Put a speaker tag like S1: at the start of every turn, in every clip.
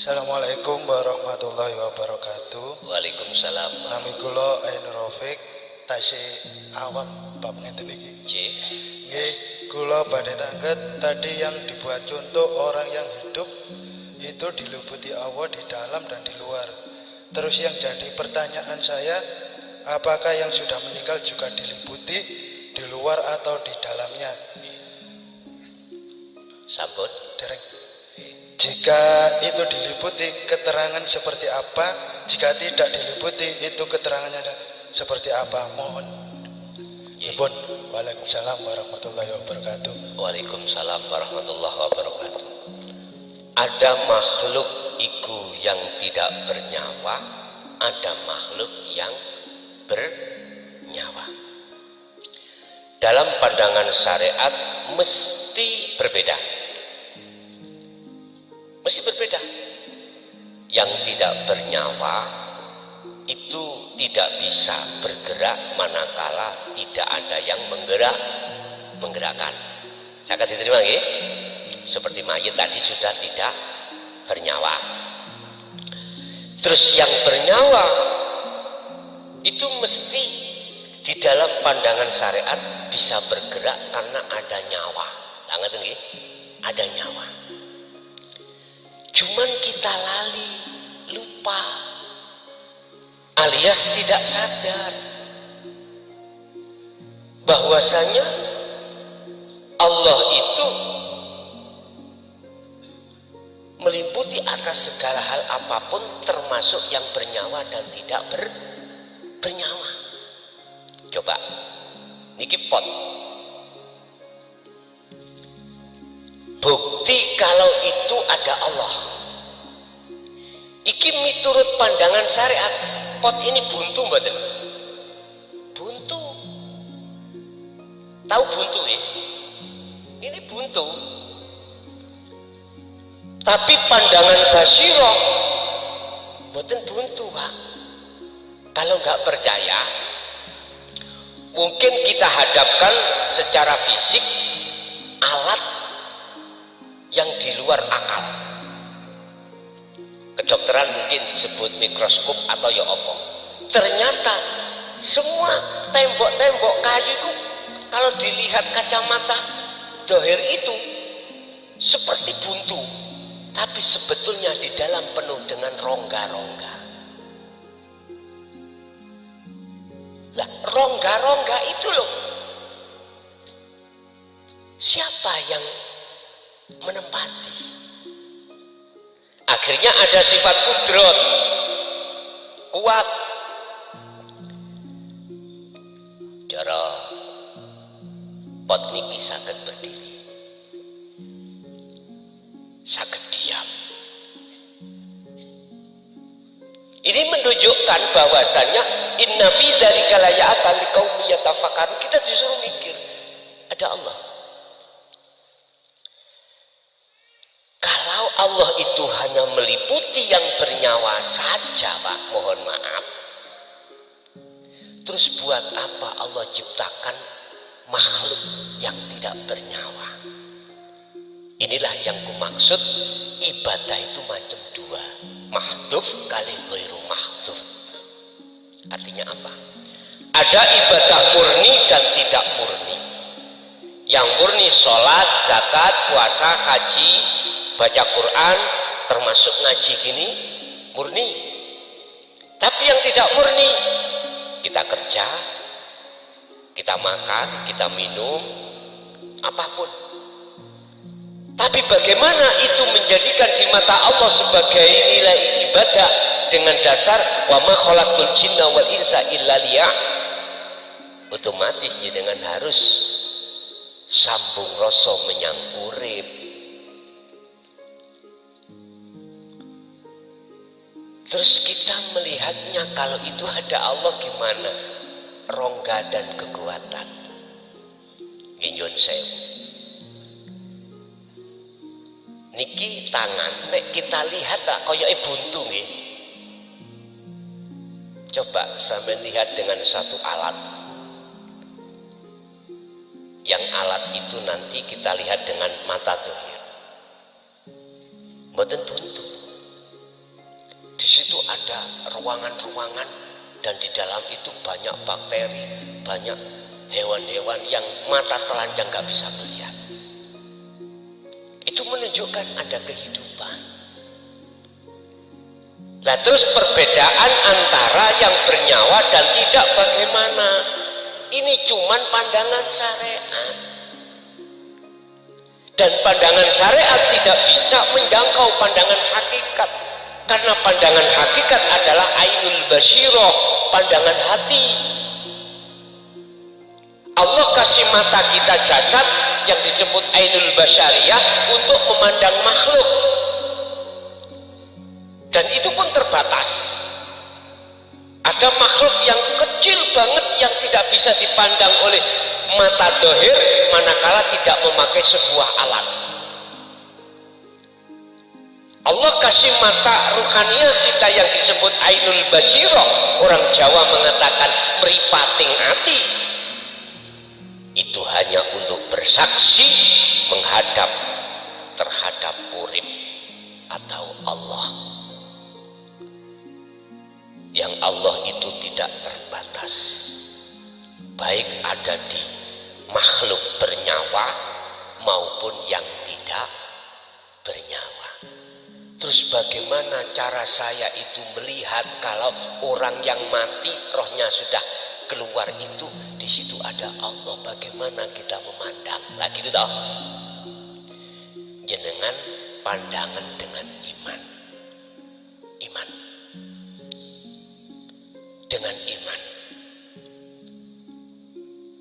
S1: Assalamualaikum warahmatullahi wabarakatuh.
S2: Waalaikumsalam.
S1: Nami kula Ainur Rafiq, tasih awam bab ngeten iki.
S2: Nggih.
S1: Nggih, kula badhe tangget tadi yang dibuat contoh orang yang hidup itu diliputi Allah di dalam dan di luar. Terus yang jadi pertanyaan saya, apakah yang sudah meninggal juga diliputi di luar atau di dalamnya?
S2: Sampun.
S1: Dereng. Jika itu diliputi, keterangan seperti apa? Jika tidak diliputi, itu keterangannya seperti apa? Mohon. Ibun. Waalaikumsalam warahmatullahi wabarakatuh.
S2: Waalaikumsalam warahmatullahi wabarakatuh. Ada makhluk iku yang tidak bernyawa, ada makhluk yang bernyawa. Dalam pandangan syariat mesti berbeda. Mesti berbeda. Yang tidak bernyawa itu tidak bisa bergerak manakala tidak ada yang menggerakkan. Saya akan diterima nggih? Seperti mayat tadi sudah tidak bernyawa. Terus yang bernyawa itu mesti di dalam pandangan syariat bisa bergerak karena ada nyawa. Lah ngoten nggih? Ada nyawa. Cuman kita lali, lupa, alias tidak sadar bahwasanya Allah itu meliputi atas segala hal apapun termasuk yang bernyawa dan tidak bernyawa. Coba, niki pot. Bukti kalau itu ada Allah. Iki miturut pandangan syariat, pot ini buntu mboten? Buntu. Tahu buntu ya? Ini buntu. Tapi pandangan basiro mboten buntu, Pak. Kalau nggak percaya, mungkin kita hadapkan secara fisik alat yang di luar akal. Kedokteran mungkin disebut mikroskop atau ya apa. Ternyata semua tembok-tembok kayu itu kalau dilihat kacamata dohir itu seperti buntu, tapi sebetulnya di dalam penuh dengan rongga-rongga. Lah, rongga-rongga itu loh, siapa yang menempati? Akhirnya ada sifat kudrot, kuat. Cara pot niki saged berdiri, saged diam. Ini menunjukkan bahwasanya inna fi dzalika laayatan liqaumin yatafakkarun. Kita disuruh mikir, ada Allah. Kalau Allah itu hanya meliputi yang bernyawa saja, Pak, mohon maaf. Terus buat apa Allah ciptakan makhluk yang tidak bernyawa? Inilah yang kumaksud, ibadah itu macam dua, mahdhuf kali ghairu mahdhuf. Artinya apa? Ada ibadah murni dan tidak murni. Yang murni sholat, zakat, puasa, haji, baca Quran, termasuk ngaji gini, murni. Tapi yang tidak murni, kita kerja, kita makan, kita minum, apapun. Tapi bagaimana itu menjadikan di mata Allah sebagai nilai ibadah dengan dasar wa ma khalaqtul jinna wal insa illa otomatis dengan harus sambung rasa menyang urip. Terus kita melihatnya kalau itu ada Allah gimana? Rongga dan kekuatan. Nyun sewu. Niki tangan, nek kita lihat tak koyoke buntu nggih. Coba sampai lihat dengan satu alat. Yang alat itu nanti kita lihat dengan mata dohir. Mboten buntu. situ ada ruangan-ruangan dan di dalam itu banyak bakteri, banyak hewan-hewan yang mata telanjang nggak bisa melihat. Itu menunjukkan ada kehidupan. Nah terus perbedaan antara yang bernyawa dan tidak bagaimana? Ini cuman pandangan syariat. Dan pandangan syariat tidak bisa menjangkau pandangan hakikat. Karena pandangan hakikat adalah ainul basyirah, pandangan hati. Allah kasih mata kita jasad yang disebut ainul basyariyah untuk memandang makhluk. Dan itu pun terbatas. Ada makhluk yang kecil banget yang tidak bisa dipandang oleh mata dohir manakala tidak memakai sebuah alat. Allah kasih mata ruhaniyah kita yang disebut ainul basyirah. Orang Jawa mengatakan meripating hati. Itu hanya untuk bersaksi menghadap terhadap urip atau Allah. Yang Allah itu tidak terbatas, baik ada di makhluk bernyawa maupun yang tidak bernyawa. Terus bagaimana cara saya itu melihat kalau orang yang mati rohnya sudah keluar itu, di situ ada Allah, bagaimana kita memandang? Lah gitu toh. Jenengan pandangan dengan iman. Iman. Dengan iman.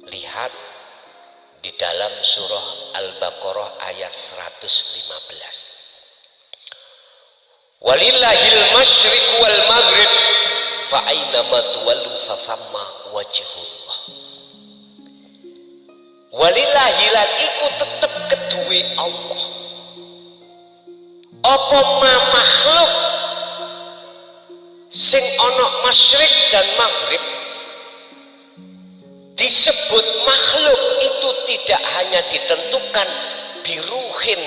S2: Lihat di dalam surah Al-Baqarah ayat 115. Walillahil masyriq wal maghrib fa aynama tuwallu fa thamma wajhullah. Walillahi lan iku tetep keduwe Allah. Apa makhluk sing ana masyriq dan maghrib. Disebut makhluk itu tidak hanya ditentukan biruhin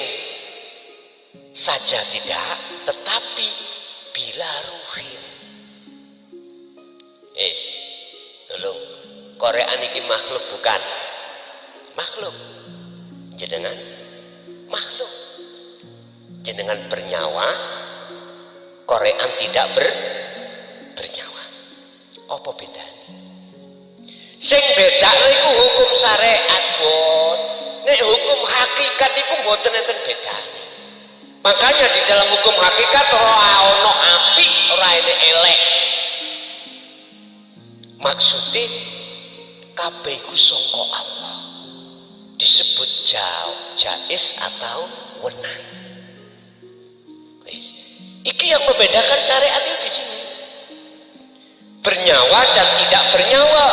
S2: saja tidak, tetapi bila ruhin. Tolong, Korean ini makhluk bukan? Makhluk. Jenengan makhluk. Jenengan bernyawa, Korean tidak bernyawa. Apa bedanya? Sing beda iku hukum syariat, Bos. Nek hukum hakikat iku mboten enten bedane. Makanya di dalam hukum hakikat ora ono apik, ora ene elek. Maksudnya kabeh iku saka Allah. Disebut jaiz atau wenang. Iki yang membedakan syariat itu di sini. Bernyawa dan tidak bernyawa.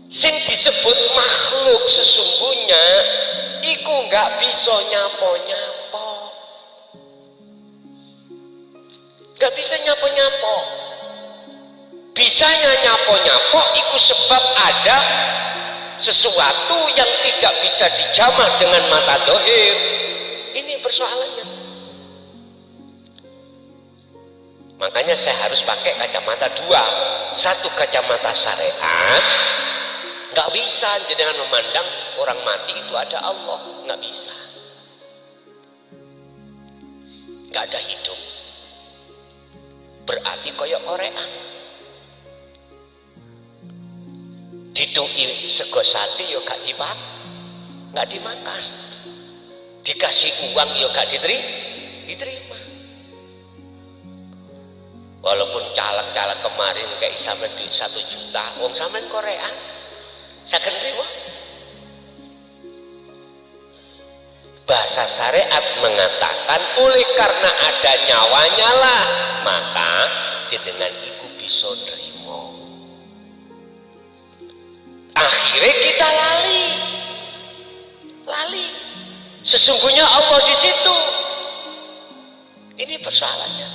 S2: Sing disebut makhluk sesungguhnya iku nggak bisa nyapo-nyapo. Nggak bisa nyapo-nyapo. Bisanya nyapo-nyapo iku sebab ada sesuatu yang tidak bisa dijamah dengan mata dohir. Ini persoalannya. Makanya saya harus pakai kacamata dua. Satu kacamata syariat. Nggak bisa dengan memandang orang mati itu ada Allah. Nggak bisa. Nggak ada hidup. Berarti koyok Korean. Didui sego sate yo gak nggak dimakan. Dikasih uang yo gak diterima. Walaupun caleg-caleg kemarin kayak sampai duit 1 juta, wong sampean Korea, saken riwa. Bahasa syariat mengatakan oleh karena ada nyawanya lah, maka jenengan iku bisa nerima. Akhirnya kita lali. Sesungguhnya Allah di situ. Ini persoalannya.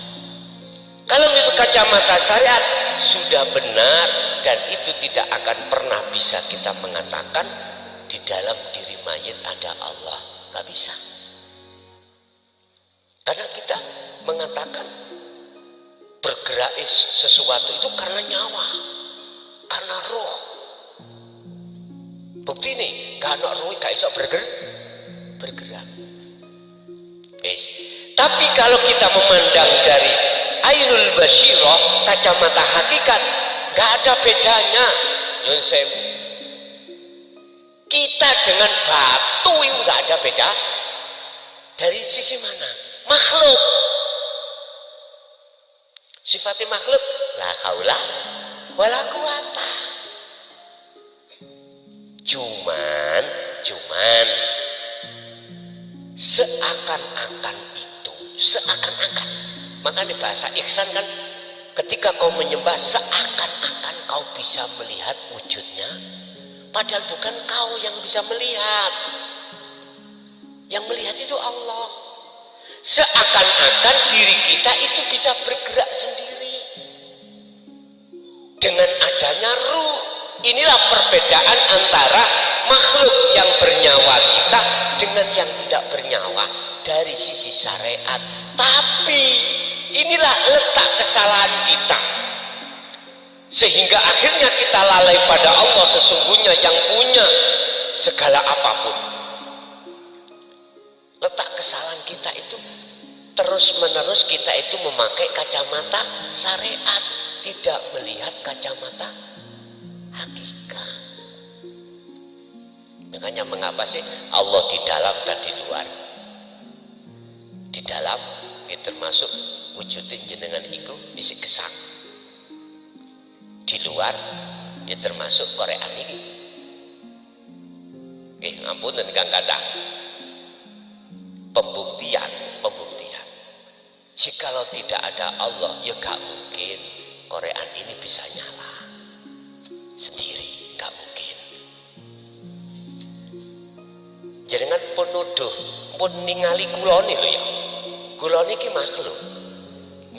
S2: Kalau itu kacamata syariat sudah benar dan itu tidak akan pernah bisa kita mengatakan di dalam diri mayit ada Allah, nggak bisa. Karena kita mengatakan bergerak sesuatu itu karena nyawa, karena roh. Bukti nih, gak ada roh gak bisa bergerak. Tapi kalau kita memandang dari ainul basyirah, kacamata hakikat, gak ada bedanya. Nyun sewu, kita dengan batu itu gak ada beda. Dari sisi mana? Makhluk. Sifatnya makhluk, la haula wala quwata. Cuman seakan-akan itu, seakan-akan. Makanya bahasa ihsan kan, ketika kau menyembah seakan-akan kau bisa melihat wujudnya, padahal bukan kau yang bisa melihat. Yang melihat itu Allah. Seakan-akan diri kita itu bisa bergerak sendiri dengan adanya ruh. Inilah perbedaan antara makhluk yang bernyawa kita dengan yang tidak bernyawa dari sisi syariat. Tapi inilah letak kesalahan kita, sehingga akhirnya kita lalai pada Allah sesungguhnya yang punya segala apapun. Letak kesalahan kita itu terus-menerus kita itu memakai kacamata syariat, tidak melihat kacamata hakikat. Makanya mengapa sih Allah di dalam dan di luar? Di dalam itu termasuk wujudin jenengan iku isi gesang. Di luar ya termasuk korean ini. Ampun dan kang kadang pembuktian. Jikalau tidak ada Allah, ya gak mungkin korean ini bisa nyala sendiri, gak mungkin. Jangan penuduh, pun ningali kuloni lo ya. Kuloni ki makhluk,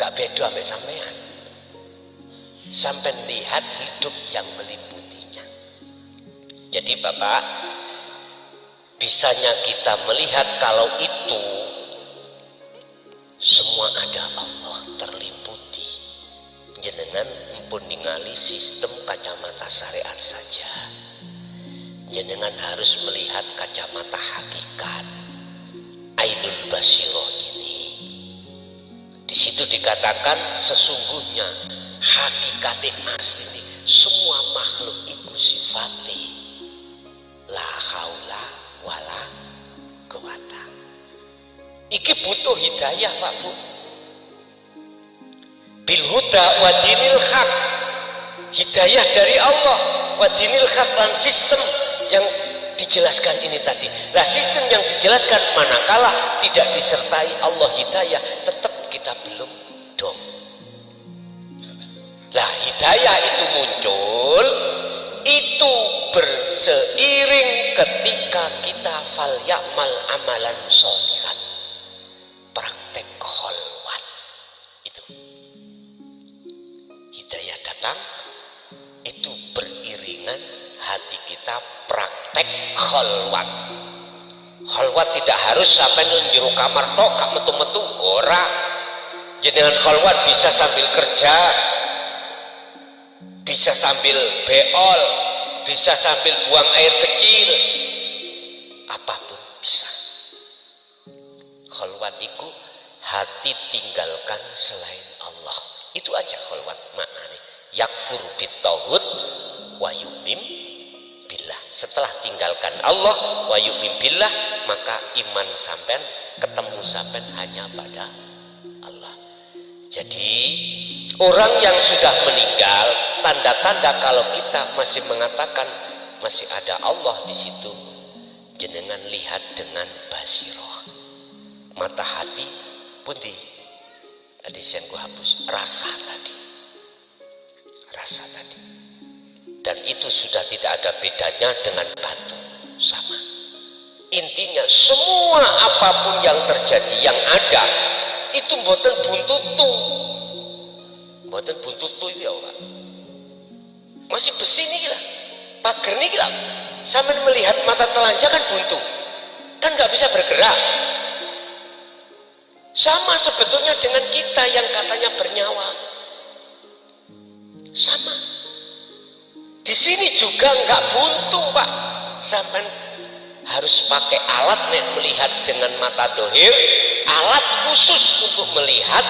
S2: gak beda sampai sampean. Sampai lihat hidup yang meliputinya. Jadi Bapak, bisanya kita melihat kalau itu semua ada Allah terliputi. Jenengan pun ningali sistem kacamata syariat saja. Jenengan harus melihat kacamata hakikat ainul basyirah ini. Di situ dikatakan sesungguhnya hakikate asli ini semua makhluk iku sifate la haula wala quwata. Iki butuh hidayah Pak Bu. Bil huda wa dinil haq. Hidayah dari Allah wa dinil haq, dan sistem yang dijelaskan ini tadi. Nah, sistem yang dijelaskan manakala tidak disertai Allah hidayah, tetap kita belum dong. Nah, hidayah itu muncul itu berseiring ketika kita fal ya'mal amalan sholihan, praktek kholwat. Itu hidayah datang itu beriringan hati kita praktek kholwat. Kholwat tidak harus sampai njero kamar tok gak metu-metu, ora. Jenengan kholwat bisa sambil kerja, bisa sambil beol, bisa sambil buang air kecil, apapun bisa. Kholwat itu hati tinggalkan selain Allah. Itu aja kholwat maknanya. Yakfur bitauhid wa yu'min billah. Setelah tinggalkan Allah wa yu'min billah, maka iman sampean, ketemu sampean hanya pada Allah. Jadi orang yang sudah meninggal, tanda-tanda kalau kita masih mengatakan masih ada Allah di situ, jenengan lihat dengan basirah, mata hati pundi. Tadi yang ku hapus rasa tadi, dan itu sudah tidak ada bedanya dengan batu, sama. Intinya semua apapun yang terjadi yang ada itu mboten buntutu ya Pak. Masih besi nih lah, pagar nih lah. Sampai melihat mata telanjang kan buntu, kan nggak bisa bergerak. Sama sebetulnya dengan kita yang katanya bernyawa. Sama. Di sini juga nggak buntu Pak. Sampai harus pakai alat melihat dengan mata dohir, alat khusus untuk melihat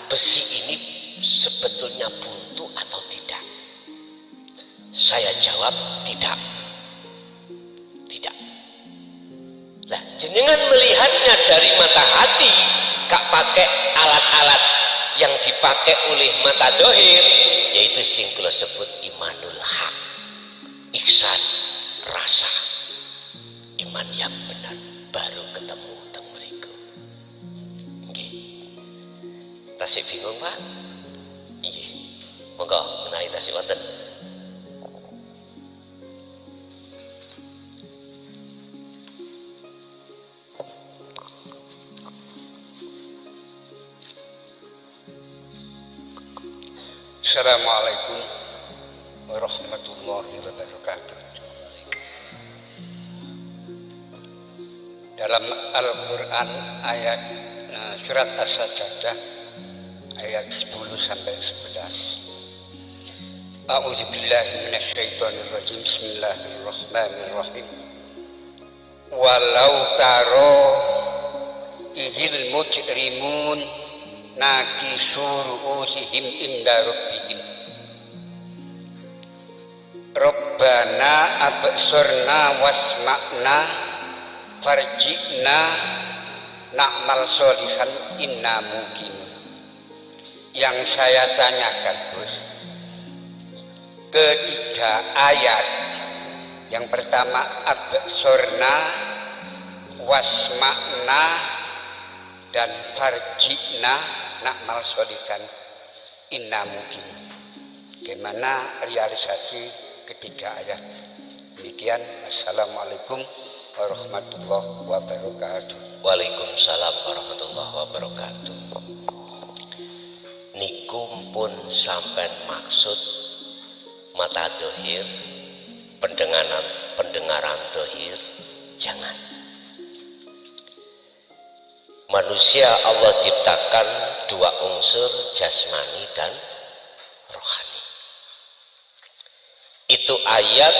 S2: besi ini sebetulnya buntu atau tidak. Saya jawab tidak. Tidak. Lah, jenengan melihatnya dari mata hati, gak pakai alat-alat yang dipakai oleh mata dohir, yaitu sing kula sebut imanul haq, iksan rasa, iman yang benar, baru ketemu teng mriku. Nggih. Tasik bingung Pak? Nggih. Monggo menawi tasik wonten.
S3: Assalamualaikum warahmatullahi wabarakatuh. Dalam Al-Quran ayat surat As-Sajdah ayat 10 sampai 11. A'udzubillahi minasyaitonirrajim. Bismillahirrahmanirrahim. Walau taro idhil mujrimun nakisur usihim inda rabbihim Rabbana absurna wasma'na farji'na na'mal solihan inna mungkin. Yang saya tanyakan Gus, ketiga ayat, yang pertama absurna, wasma'na, dan farji'na na'mal solihan inna mungkin. Bagaimana realisasi ketiga ayat? Demikian. Assalamualaikum warahmatullahi wabarakatuh.
S2: Waalaikumsalam warahmatullahi wabarakatuh. Niku pun sampai maksud mata dohir, pendengaran dohir, jangan. Manusia Allah ciptakan dua unsur, jasmani dan rohani. Itu ayat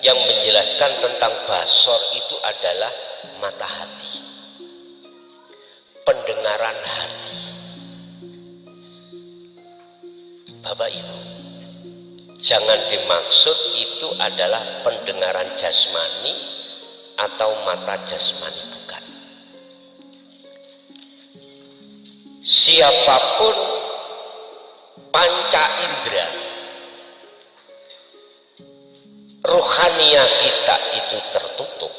S2: yang menjelaskan tentang basor itu adalah mata hati, pendengaran hati. Bapak Ibu, jangan dimaksud itu adalah pendengaran jasmani atau mata jasmani, bukan. Siapapun panca indera rohania kita itu tertutup,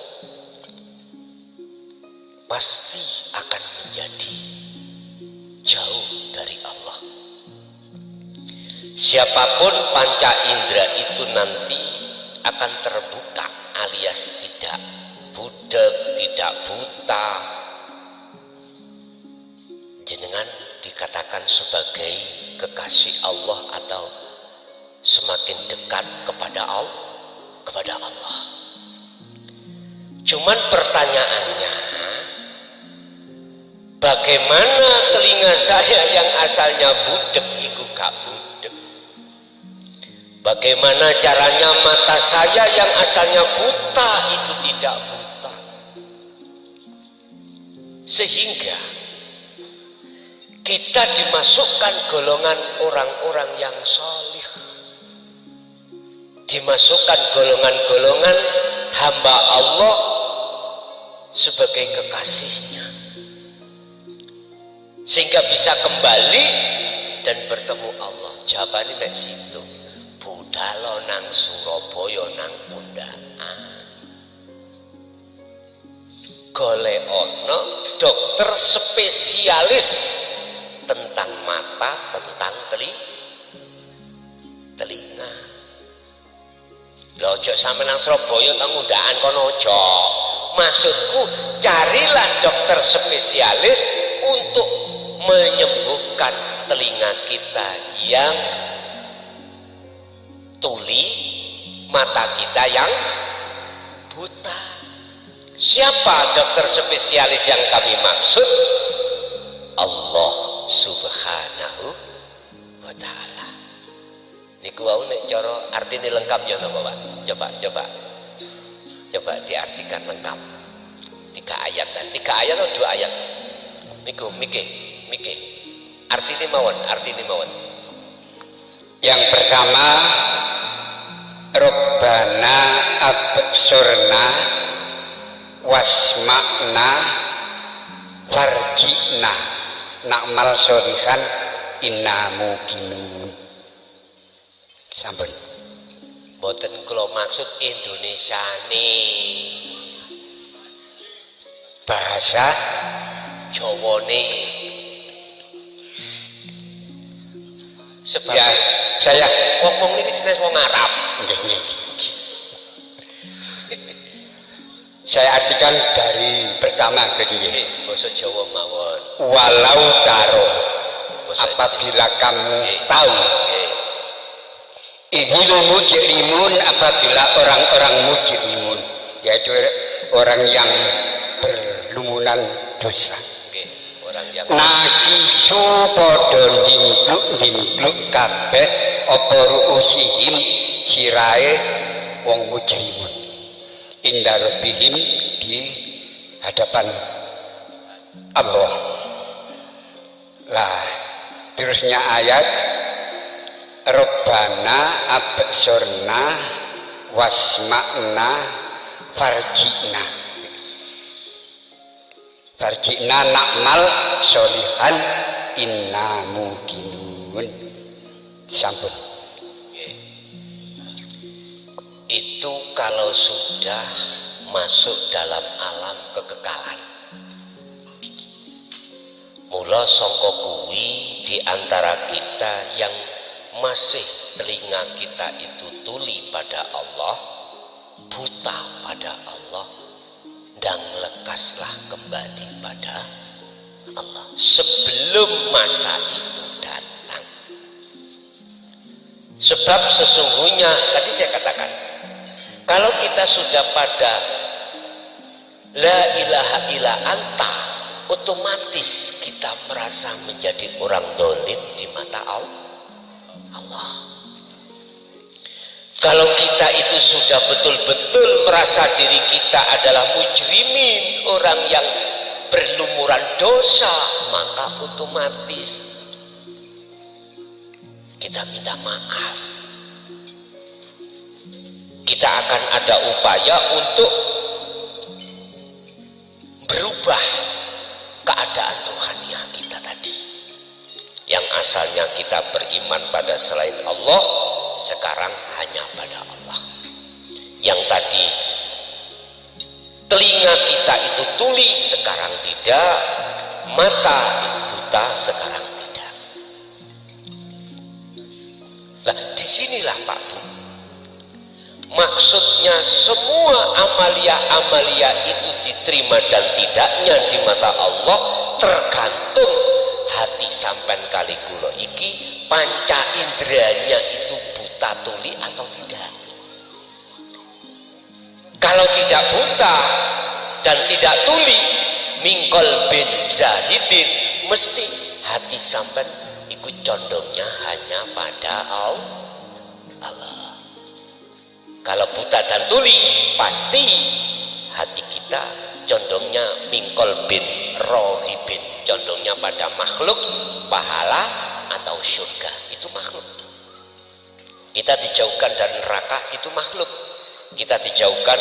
S2: pasti akan menjadi jauh dari Allah. Siapapun panca indera itu nanti akan terbuka, alias tidak budek, tidak buta. Jenengan dikatakan sebagai kekasih Allah atau semakin dekat kepada Allah. Cuman pertanyaannya, bagaimana telinga saya yang asalnya budek itu gak budek? Bagaimana caranya mata saya yang asalnya buta itu tidak buta? Sehingga kita dimasukkan golongan orang-orang yang solih, dimasukkan golongan-golongan hamba Allah sebagai kekasihnya, sehingga bisa kembali dan bertemu Allah. Jawabannya nek situ budalo nang Surabaya nang undaan golek ono dokter spesialis tentang mata, tentang telinga. Lho ojo sampe nang Surabaya nang undaan kono ojo. Maksudku, carilah dokter spesialis untuk menyembuhkan telinga kita yang tuli, mata kita yang buta. Siapa dokter spesialis yang kami maksud? Allah Subhanahu wa ta'ala. wau nek cara artine lengkap ya napa Pak? Coba diartikan lengkap. 3 ayat dan 3 ayat atau 2 ayat? Niku mike. Artine mawon.
S3: Yang pertama, Rabbana absurna wasma'na farji'na na'mal sholihan inna muqinun. Sampun.
S2: Boten kula maksud Indonesiane.
S3: Bahasa
S2: Jawane. Sebab
S3: ya saya
S2: wong niki senes wong Arab.
S3: nggih. Saya artikan dari pertama ke nggih.
S2: Basa Jawa mawon.
S3: Walau karo
S2: Basa
S3: apabila kamu
S2: Nggih.
S3: tahu
S2: Nggih.
S3: idhil mujrimun apabila orang-orang mujrimun yaitu orang yang berlumuran dosa
S2: Nggih, orang yang
S3: nakisu padha ndingkluk kabeh apa ruusihim sirae wong mujrimun inda rabbihim di hadapan Allah. Lah terusnya ayat Rabbana absurna wasma'na farji'na na'mal sholihan inna muqinun. Sampun.
S2: itu kalau sudah masuk dalam alam kekekalan. Mula sangka kuwi di antara kita yang masih telinga kita itu tuli pada Allah, buta pada Allah, dan lekaslah kembali pada Allah sebelum masa itu datang. Sebab sesungguhnya tadi saya katakan, kalau kita sudah pada la ilaha illa anta, otomatis kita merasa menjadi orang dolim di mata Allah. Kalau kita itu sudah betul-betul merasa diri kita adalah mujrimin, orang yang berlumuran dosa, maka otomatis kita minta maaf. Kita akan ada upaya untuk berubah keadaan rohaniah kita tadi. Yang asalnya kita beriman pada selain Allah, sekarang hanya pada Allah. Yang tadi telinga kita itu tuli, sekarang tidak. Mata buta, sekarang tidak. Nah, disinilah Pak Bu, maksudnya semua amalia-amalia itu diterima dan tidaknya di mata Allah tergantung hati sampean kali kula iki panca inderanya itu buta tuli atau tidak. Kalau tidak buta dan tidak tuli, mingkol bin zahidin, mesti hati sampean ikut condongnya hanya pada Allah. Kalau buta dan tuli, pasti hati kita condongnya mingkol bin rohibin, condongnya pada makhluk, pahala atau surga, itu makhluk. Kita dijauhkan dari neraka, itu makhluk. Kita dijauhkan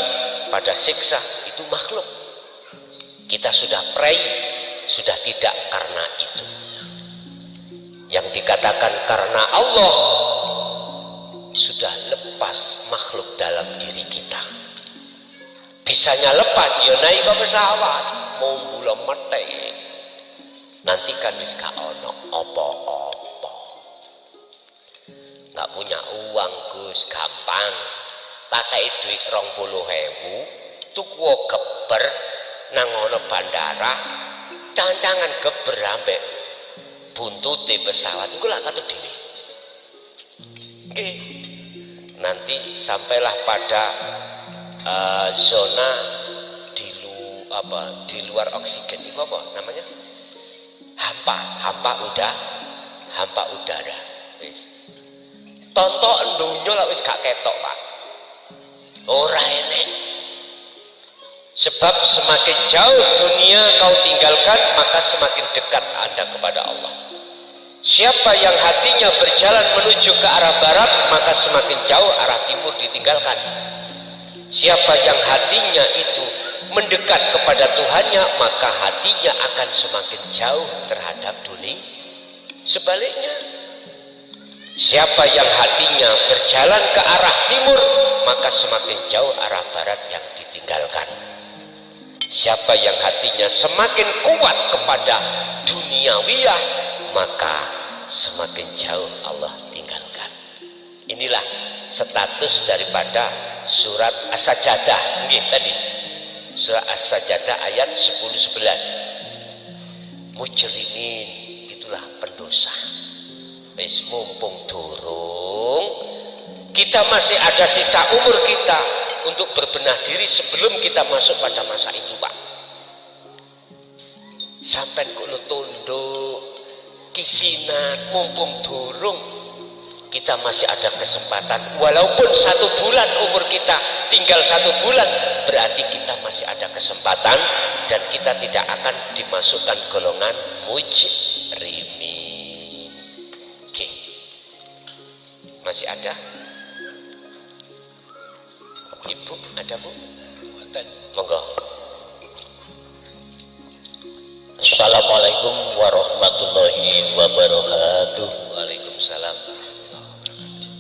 S2: pada siksa, itu makhluk. Kita sudah pray, sudah tidak karena itu. Yang dikatakan karena Allah, sudah lepas makhluk dalam diri kita. Bisanya lepas, ya naik ke pesawat, mau bulan mati. Nanti kan wis gak ono apa-apa. Gak punya uang Gus, gampang. Takai duit 20.000, tuku geber nang ono bandara, cancangan geber ambek buntute pesawat iku lak katut dhewe. Nggih. Nanti sampailah pada zona di luar oksigen itu apa namanya? Hampa udara. tonton donya lah wis gak ketok Pak, ora enek. Sebab semakin jauh dunia kau tinggalkan, maka semakin dekat Anda kepada Allah. Siapa yang hatinya berjalan menuju ke arah barat, maka semakin jauh arah timur ditinggalkan. Siapa yang hatinya itu mendekat kepada Tuhannya, maka hatinya akan semakin jauh terhadap dunia. Sebaliknya, siapa yang hatinya berjalan ke arah timur, maka semakin jauh arah barat yang ditinggalkan. Siapa yang hatinya semakin kuat kepada duniawiyah, maka semakin jauh Allah tinggalkan. Inilah status daripada surat As-Sajdah. Nggih tadi. Surat As-Sajdah ayat 10-11. Mujrimin, itulah pendosa. Wis mumpung durung, kita masih ada sisa umur kita untuk berbenah diri sebelum kita masuk pada masa itu, Pak. Sampai kulo tunduk kisinan, mumpung durung, kita masih ada kesempatan. Walaupun 1 bulan umur kita, tinggal 1 bulan, berarti kita masih ada kesempatan dan kita tidak akan dimasukkan golongan mujrimin. Oke, masih ada? Ibu ada Bu? Monggo.
S4: Assalamualaikum warahmatullahi wabarakatuh.
S2: Waalaikumsalam.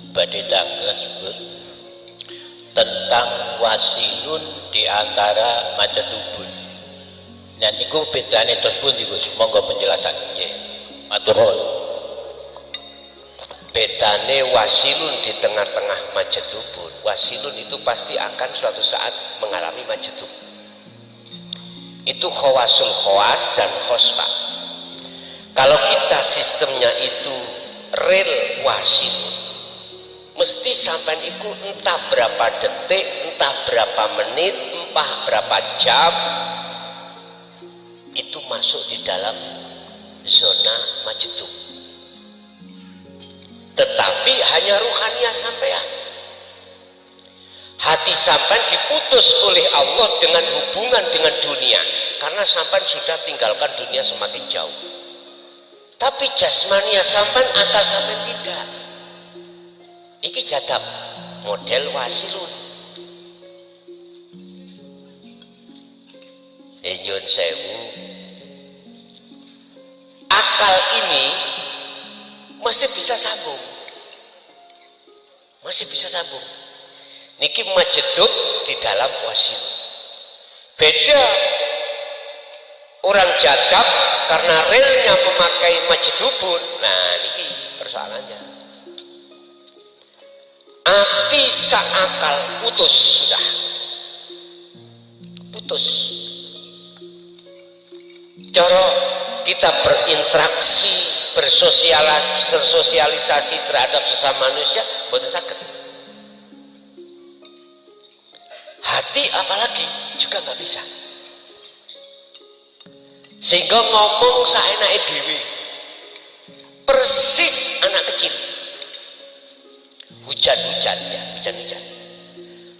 S4: Badhe tangles Gus tentang wasilun di antara majadubun. Nah niku bedane tos pundi Gus? Monggo penjelasan. Nggih. Matur nuwun.
S2: Bedane wasilun di tengah-tengah majadubun. Wasilun itu pasti akan suatu saat mengalami majadub. Itu khawasul khawas dan khos, Pak. Kalau kita sistemnya itu real wasilun, mesti sampai itu entah berapa detik, entah berapa menit, entah berapa jam, itu masuk di dalam zona majadub. Tetapi hanya ruhaniyah sampean. Hati sampean diputus oleh Allah dengan hubungan dengan dunia, karena sampean sudah tinggalkan dunia semakin jauh. Tapi jasmania sampean, akal sampean tidak. Iki jadab model wasilun. Nyun sewu, akal ini masih bisa sambung, masih bisa sambung. Niki majedub di dalam wasilun. Beda orang jadab karena relnya memakai majedubun. Nah niki persoalannya. Ati saakal putus sudah, putus. Cara kita berinteraksi, bersosialisasi terhadap sesama manusia, boten saged. Hati apalagi juga nggak bisa. Sehingga ngomong saenake dhewe. Persis anak kecil. Hujan-hujan ya, hujan-hujan.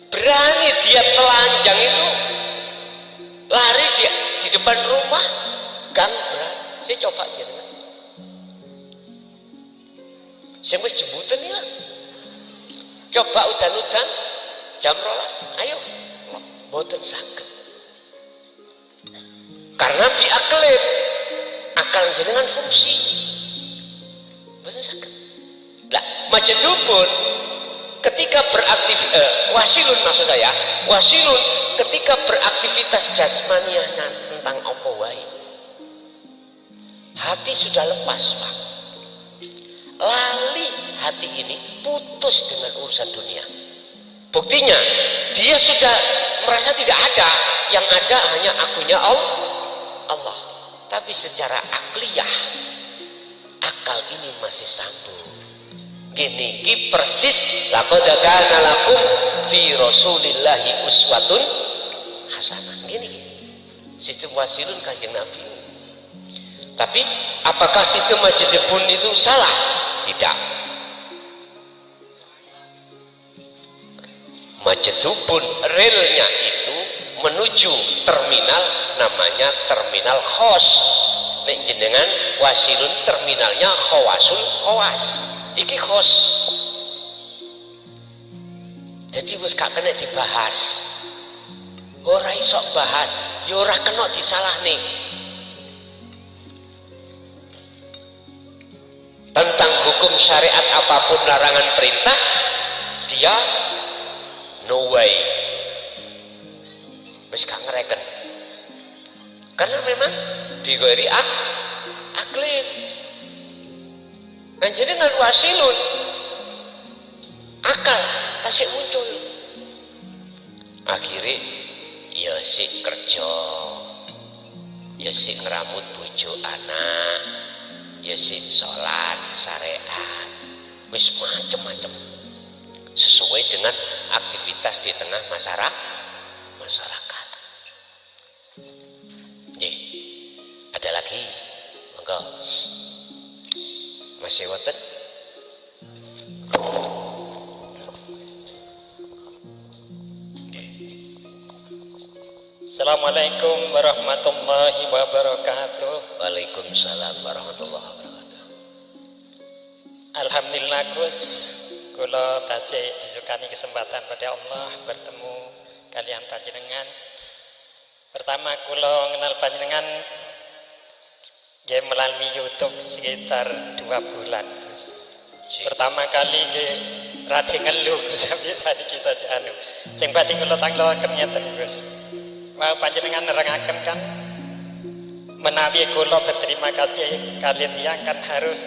S2: Berani dia telanjang itu, lari dia di depan rumah, gang berani. Saya coba ya dengan. Saya wis jembutan nih lah. Coba udan-udan jam 12, ayo. Boten saged. Karena biaklib, akal jenengan fungsi. Boten saged. Lah, majedubun ketika wasilun maksud saya, wasilun ketika beraktivitas jasmaniah tentang apa wae. Hati sudah lepas, Pak. Lali hati ini putus dengan urusan dunia. Buktinya dia sudah merasa tidak ada, yang ada hanya akunya Allah. Tapi secara akliyah, akal ini masih sambung. Gini persis laqad kana lakum fi rasulillahi uswatun hasanah. Gini sistem wasilun Kanjeng Nabi. Tapi apakah sistem majedubun itu salah? Tidak. Majedubun, relnya itu menuju terminal namanya terminal khos. Nek jenengan wasilun terminalnya khawasul khawas. Iki khos. Jadi wis gak kena dibahas. Ora iso bahas, ya ora kena disalahne. Tentang hukum syariat apapun larangan perintah, dia no way. Wis gak ngereken. Karena memang digori aklin. Dan jenengan wasilun akal tasik muncul. Akhirnya ya si kerja, ya si ngeramut bojo anak, ya si sholat syariat, wis macem-macem sesuai dengan aktivitas di tengah masyarakat. Nih, ada lagi, monggo. Masih wonten?
S5: Assalamualaikum warahmatullahi wabarakatuh.
S2: Waalaikumsalam warahmatullahi wabarakatuh.
S5: Alhamdulillah Gus, kula tasih disukani kesempatan pada Allah bertemu kalian panjenengan. Pertama kula kenal panjenengan nggih melalui YouTube sekitar 2 bulan Gus. Pertama kali nggih radi ngeluh sampai tadi kita anu. Sing badhe kula tangloaken ngeten Gus. Wah panjenengan nerangaken kan menawi kula berterima kasih kalian tiyang kan harus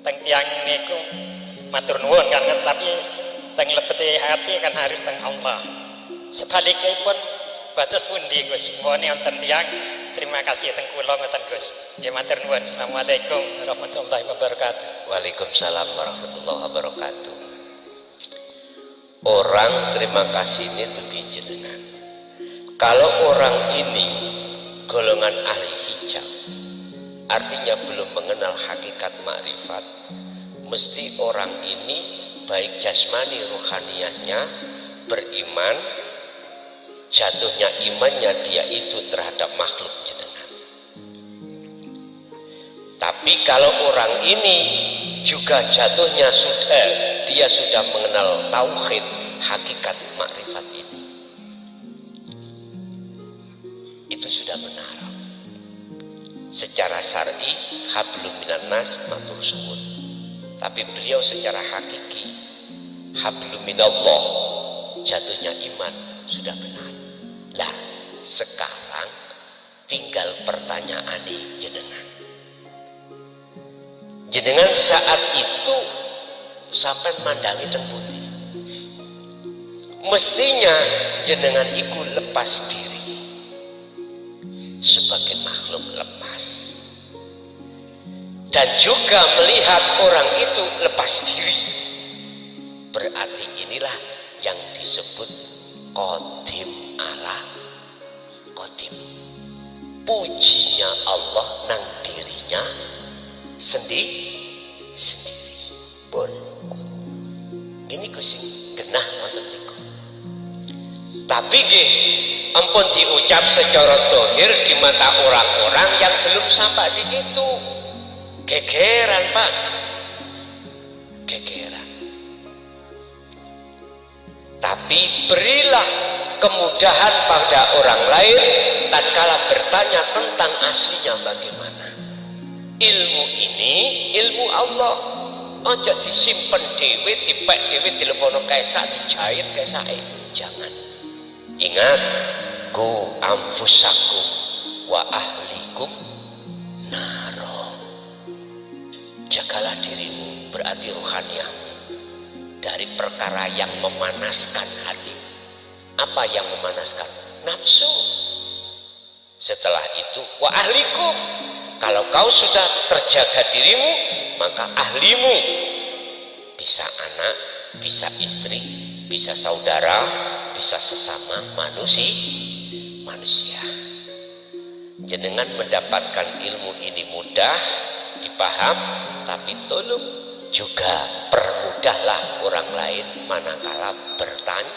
S5: teng tiyang niku matur nuwun kan, tapi teng lebete hati kan harus teng Allah. Sebaliknya pun batas pundi Gus, mohon wonten tiyang terima kasih teng kula ngoten Gus. Ya matur nuwun. Assalamualaikum warahmatullahi wabarakatuh.
S2: Waalaikumsalam warahmatullahi wabarakatuh. Orang terima kasih ini dugi jenengan. Kalau orang ini golongan ahli hijab, artinya belum mengenal hakikat makrifat, mesti orang ini baik jasmani rohaniyahnya beriman, jatuhnya imannya dia itu terhadap makhluk jenengan. Tapi kalau orang ini juga jatuhnya dia sudah mengenal tauhid hakikat makrifat ini, itu sudah benar. Secara syar'i hablum minan nas matur suwun. Tapi beliau secara hakiki hablum minallah, jatuhnya iman sudah benar. Lah sekarang tinggal pertanyaan jenengan. Jenengan saat itu sampai mandangi teng pundi? Mestinya jenengan iku lepas diri sebagai makhluk lepas, dan juga melihat orang itu lepas diri. Berarti inilah yang disebut qadim ala qadim, pujinya Allah nang dirinya sendiri. Pun ini kucing genah wonten niku. Tapi nggih ampun diucap secara dohir di mata orang-orang yang belum sampai di situ. Gegeran Pak, gegeran. Tapi berilah kemudahan pada orang lain tatkala bertanya tentang aslinya bagaimana. Ilmu ini ilmu Allah, ojo disimpen dewe, dipek dewe, dilepono kesak, dijahit kesake. Jangan. Ingat, ku anfusakum wa ahlikum naro. Jagalah dirimu, berarti rohaniahmu, dari perkara yang memanaskan hati. Apa yang memanaskan? Nafsu. Setelah itu wa ahlikum, kalau kau sudah terjaga dirimu, maka ahlimu, bisa anak, bisa istri, bisa saudara, bisa sesama manusia. Jenengan mendapatkan ilmu ini mudah dipaham, tapi tolong juga permudahlah orang lain manakala bertanya